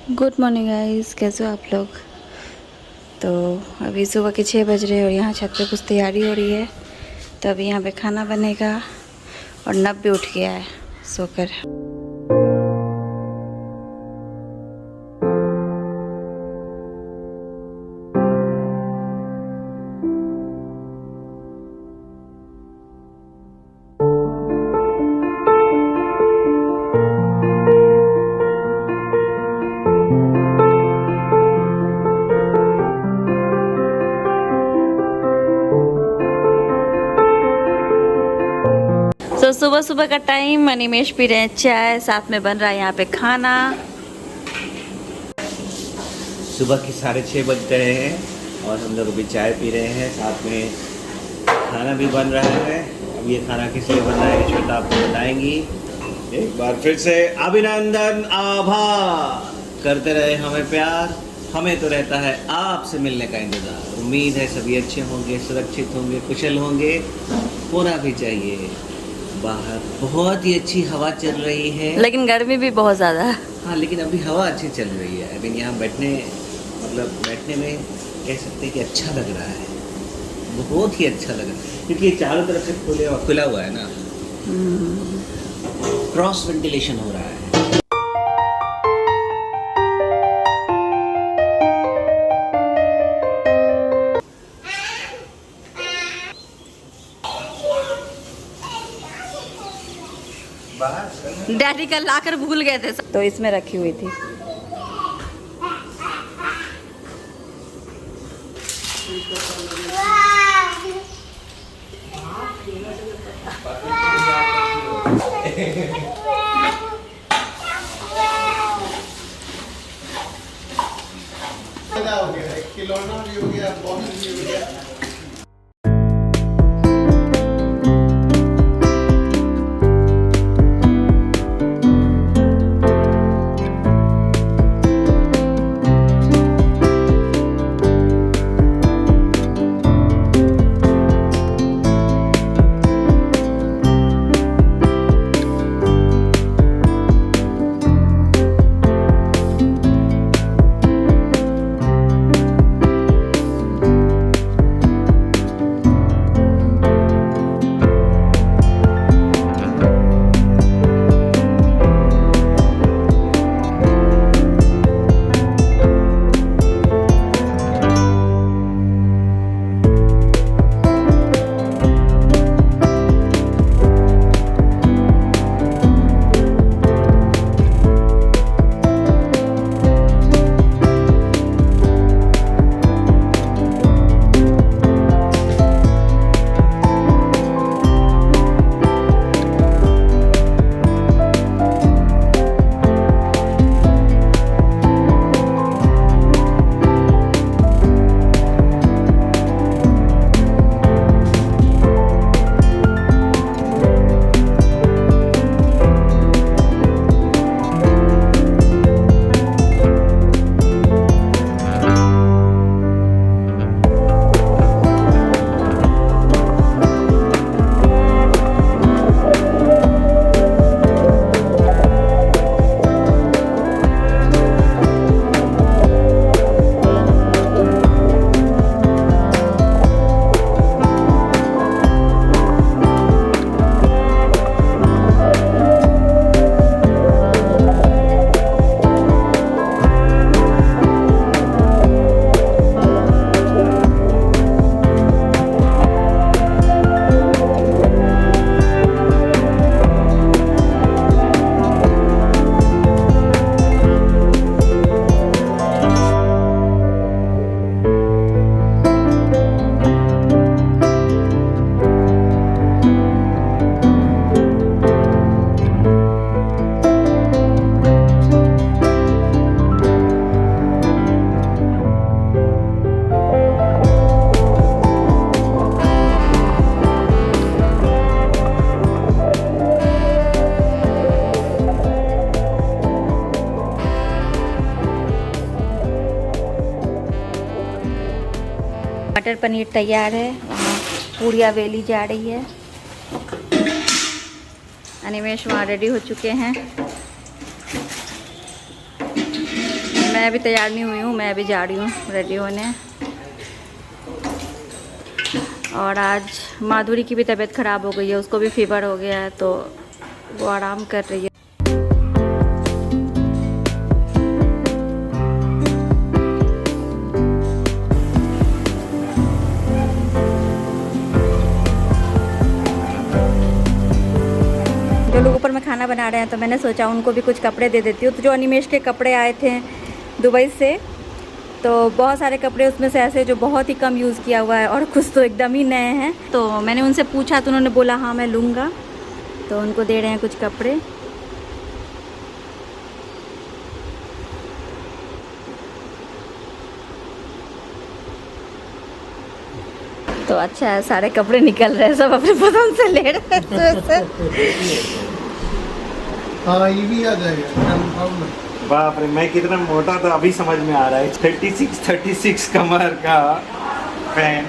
Good morning guys, कैसे हो आप लोग। तो अभी सुबह के 6 बज रहे हैं और यहाँ छत पे कुछ तैयारी हो रही है। तो अभी यहाँ पे खाना बनेगा और नब भी उठ गया है सोकर। तो सुबह सुबह का टाइम, अनिमेश पी रहे हैं चाय, साथ में बन रहा है यहाँ पे खाना। सुबह के 6:30 बज गए हैं और हम लोग अभी चाय पी रहे हैं, साथ में खाना भी बन रहा है। अब ये खाना किस लिए बन रहा है श्वेता आपको बताएंगी। एक बार फिर से अभिनंदन, आभार। करते रहे हमें प्यार, हमें तो रहता है आपसे मिलने का इंतज़ार। उम्मीद है सभी अच्छे होंगे, सुरक्षित होंगे, कुशल होंगे, होना भी चाहिए। बाहर बहुत ही अच्छी हवा चल रही है, लेकिन गर्मी भी बहुत ज़्यादा है। हाँ, लेकिन अभी हवा अच्छी चल रही है। लेकिन यहाँ बैठने में कह सकते हैं कि अच्छा लग रहा है, बहुत ही अच्छा लग रहा है, क्योंकि ये चारों तरफ से खुला हुआ है ना, क्रॉस वेंटिलेशन हो रहा है। डैडी कल लाकर भूल गए थे तो इसमें रखी हुई थी। खिलौना भी हो गया, बॉल भी हो गया। मटर पनीर तैयार है, वहाँ पूरियाँ बेली जा रही है। अनिमेश वहाँ रेडी हो चुके हैं। मैं अभी तैयार नहीं हुई हूँ, मैं अभी जा रही हूँ रेडी होने। और आज माधुरी की भी तबीयत ख़राब हो गई है, उसको भी फीवर हो गया है, तो वो आराम कर रही है। जो लोग ऊपर में खाना बना रहे हैं, तो मैंने सोचा उनको भी कुछ कपड़े दे देती हूँ। तो जो अनिमेश के कपड़े आए थे दुबई से, तो बहुत सारे कपड़े उसमें से ऐसे जो बहुत ही कम यूज़ किया हुआ है और कुछ तो एकदम ही नए हैं। तो मैंने उनसे पूछा तो उन्होंने बोला हाँ मैं लूँगा, तो उनको दे रहे हैं कुछ कपड़े। तो अच्छा है, सारे कपड़े निकल रहे हैं, सब अपने पसंद से ले रहे हैं। हाँ ये भी आ जाएगा कंफर्म। बाप रे, मैं कितना मोटा था अभी समझ में आ रहा है। 36 कमर का पैंट।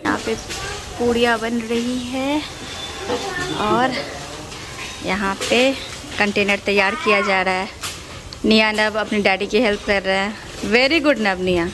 यहाँ पे पूड़ियाँ बन रही है और यहाँ पे कंटेनर तैयार किया जा रहा है। निया नब अपने डैडी की हेल्प कर रहा है। वेरी गुड नब निया।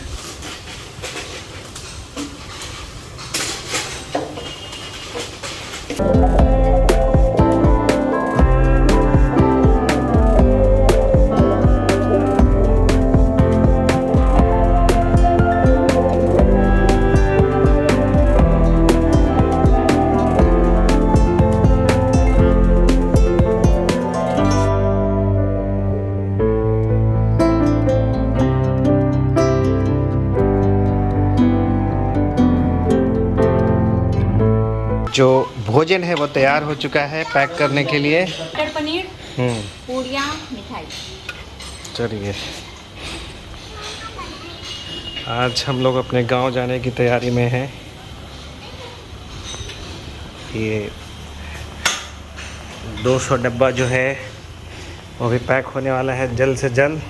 जो भोजन है वो तैयार हो चुका है पैक करने के लिए। मटर पनीर, पूड़ियाँ, मिठाई। चलिए, आज हम लोग अपने गांव जाने की तैयारी में हैं। ये 200 डब्बा जो है वो भी पैक होने वाला है जल्द से जल्द।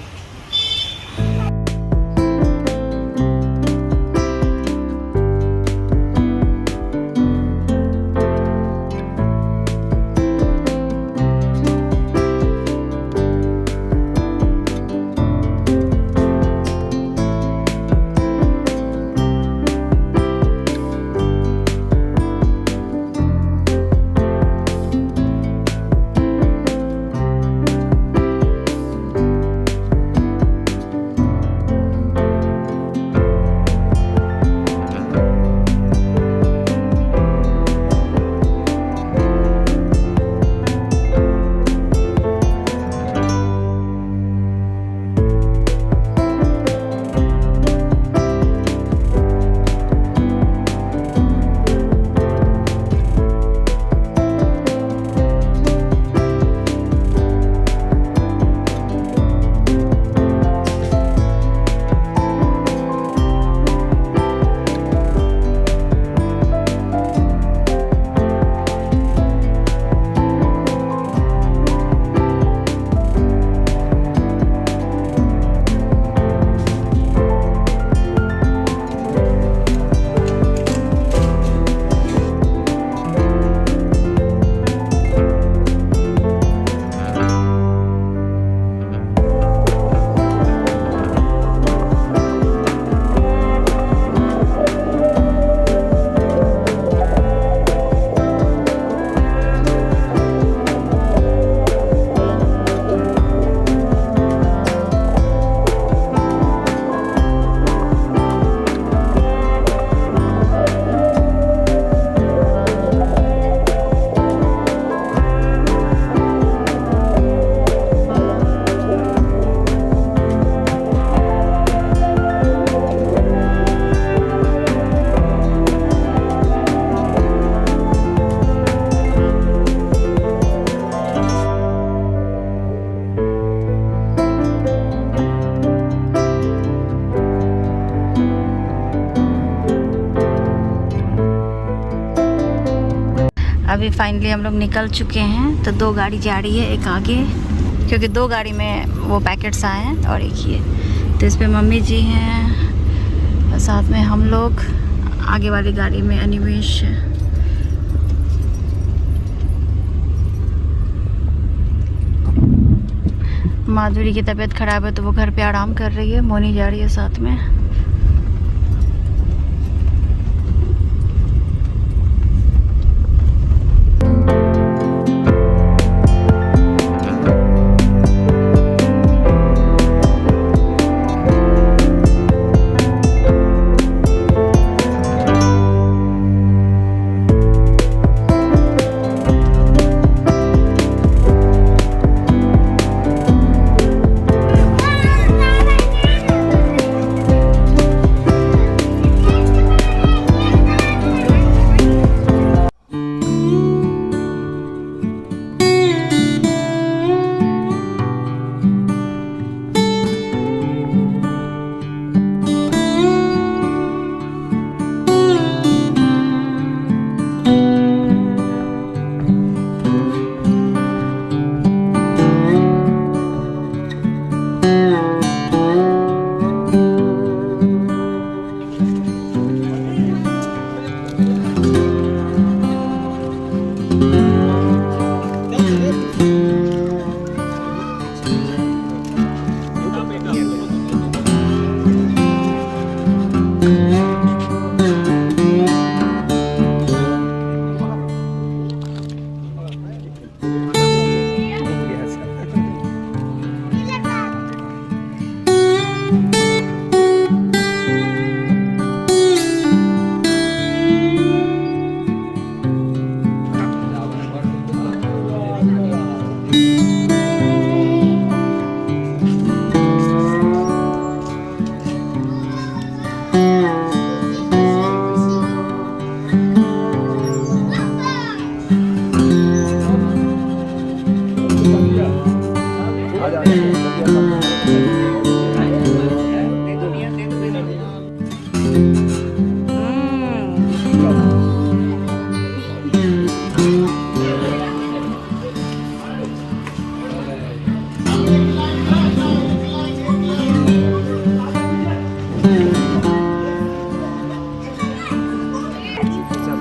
अभी फाइनली हम लोग निकल चुके हैं। तो 2 गाड़ी जा रही है, एक आगे क्योंकि 2 गाड़ी में वो पैकेट्स आए हैं और एक ही है। तो इस पे मम्मी जी हैं और साथ में हम लोग, आगे वाली गाड़ी में अनिमेश है। माधुरी की तबीयत खराब है तो वो घर पे आराम कर रही है, मोनी जा रही है साथ में।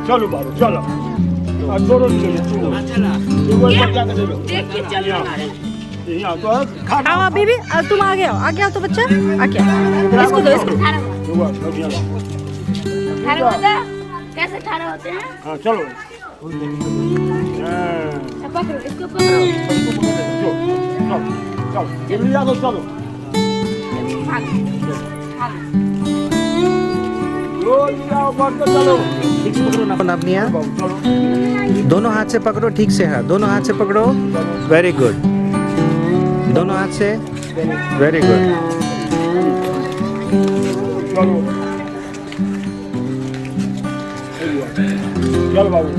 चलो बाबू चलो दोनों आओ बीबी, तुम आगे आओ तो बच्चा आगे इसको दो, इसको कैसे ठाड़ा होते हैं? हाँ चलो पकड़ो, इसको पकड़ो। चलो चलो अपनिया दोनों हाथ से पकड़ो, ठीक से है, दोनों हाथ से पकड़ो, वेरी गुड, दोनों हाथ से, वेरी गुड। चलो बाबू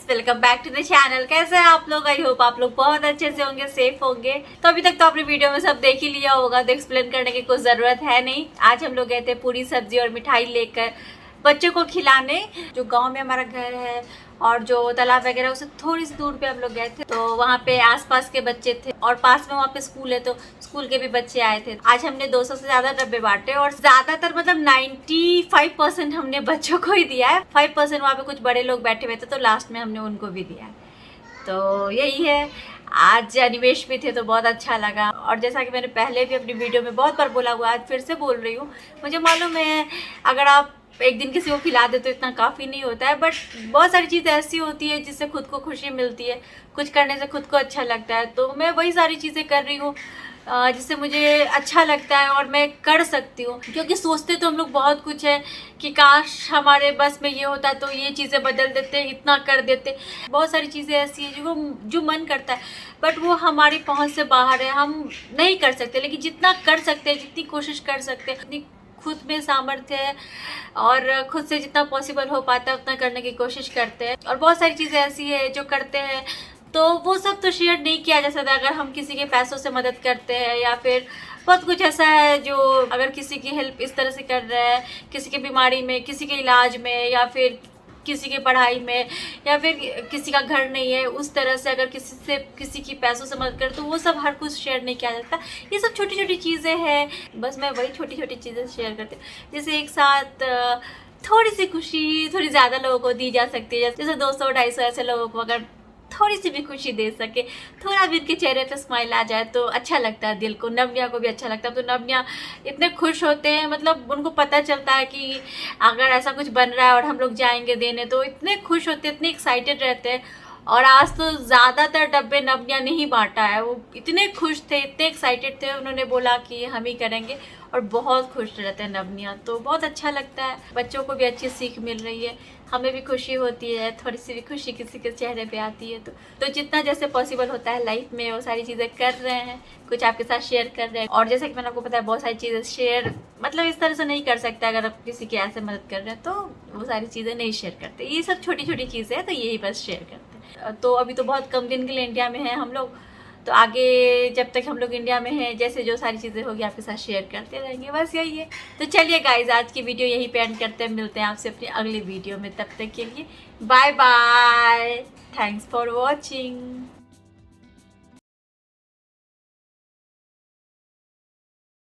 welcome back to the channel. कैसे हैं आप लोग? आई होप आप लोग बहुत अच्छे से होंगे, सेफ होंगे। तो अभी तक तो आपने वीडियो में सब देख ही लिया होगा, तो एक्सप्लेन करने की कोई ज़रूरत है नहीं। आज हम लोग गए थे पूरी सब्जी और मिठाई लेकर बच्चों को खिलाने। जो गांव में हमारा घर है और जो तालाब वगैरह उससे थोड़ी सी दूर पे हम लोग गए थे, तो वहाँ पे आसपास के बच्चे थे और पास में वहाँ पे स्कूल है, तो स्कूल के भी बच्चे आए थे। आज हमने 200 से ज़्यादा डब्बे बांटे और ज़्यादातर मतलब 95% हमने बच्चों को ही दिया है। 5% वहाँ पे कुछ बड़े लोग बैठे हुए थे, तो लास्ट में हमने उनको भी दिया है। तो यही है, आज अनिमेश भी थे तो बहुत अच्छा लगा। और जैसा कि मैंने पहले भी अपनी वीडियो में बहुत बार बोला हुआ, आज फिर से बोल रही हूँ, मुझे मालूम है अगर आप एक दिन किसी को खिला दे तो इतना काफ़ी नहीं होता है, बट बहुत सारी चीज़ें ऐसी होती है जिससे खुद को खुशी मिलती है, कुछ करने से खुद को अच्छा लगता है। तो मैं वही सारी चीज़ें कर रही हूँ जिससे मुझे अच्छा लगता है और मैं कर सकती हूँ। क्योंकि सोचते तो हम लोग बहुत कुछ है कि काश हमारे बस में ये होता तो ये चीज़ें बदल देते, इतना कर देते। बहुत सारी चीज़ें ऐसी हैं जो मन करता है, बट वो हमारी पहुँच से बाहर है, हम नहीं कर सकते। लेकिन जितना कर सकते हैं, जितनी कोशिश कर सकते हैं, जितनी खुद में सामर्थ्य है और खुद से जितना पॉसिबल हो पाता है उतना करने की कोशिश करते हैं। और बहुत सारी चीज़ें ऐसी है जो करते हैं तो वो सब तो शेयर नहीं किया जा सकता। अगर हम किसी के पैसों से मदद करते हैं या फिर बहुत कुछ ऐसा है जो अगर किसी की हेल्प इस तरह से कर रहे हैं, किसी की बीमारी में, किसी के इलाज में, या फिर किसी की पढ़ाई में, या फिर किसी का घर नहीं है, उस तरह से अगर किसी की पैसों से मदद कर, तो वो सब हर कुछ शेयर नहीं किया जाता। ये सब छोटी छोटी चीज़ें हैं, बस मैं वही छोटी छोटी चीज़ें शेयर करती हूँ। जैसे एक साथ थोड़ी सी खुशी थोड़ी ज़्यादा लोगों को दी जा सकती है। जैसे 200-250 ऐसे लोगों को अगर थोड़ी सी भी खुशी दे सके, थोड़ा भी उनके चेहरे पे स्माइल आ जाए तो अच्छा लगता है दिल को। नव्या को भी अच्छा लगता है। तो नव्या इतने खुश होते हैं, मतलब उनको पता चलता है कि अगर ऐसा कुछ बन रहा है और हम लोग जाएंगे देने, तो इतने खुश होते हैं, इतने एक्साइटेड रहते हैं। और आज तो ज़्यादातर डब्बे नव्या ने ही बांटा है। वो इतने खुश थे, इतने एक्साइटेड थे, उन्होंने बोला कि हम ही करेंगे और बहुत खुश रहते हैं नव्या। तो बहुत अच्छा लगता है, बच्चों को भी अच्छी सीख मिल रही है, हमें भी खुशी होती है, थोड़ी सी भी खुशी किसी के चेहरे पे आती है। तो जितना जैसे पॉसिबल होता है लाइफ में वो सारी चीज़ें कर रहे हैं, कुछ आपके साथ शेयर कर रहे हैं। और जैसे कि मैंने आपको बताया बहुत सारी चीज़ें शेयर मतलब इस तरह से नहीं कर सकते। अगर आप किसी की ऐसे मदद कर रहे हैं तो वो सारी चीज़ें नहीं शेयर करते। ये सब छोटी छोटी चीज़ें हैं, तो यही बस शेयर करते हैं। तो अभी तो बहुत कम दिन के लिए इंडिया में हैं हम लोग, तो आगे जब तक हम लोग इंडिया में हैं, जैसे जो सारी चीज़ें होगी आपके साथ शेयर करते रहेंगे, बस यही है। तो चलिए गाइज, आज की वीडियो यहीं पे एंड करते हैं। मिलते हैं आपसे अपनी अगली वीडियो में, तब तक के लिए bye bye, thanks for watching.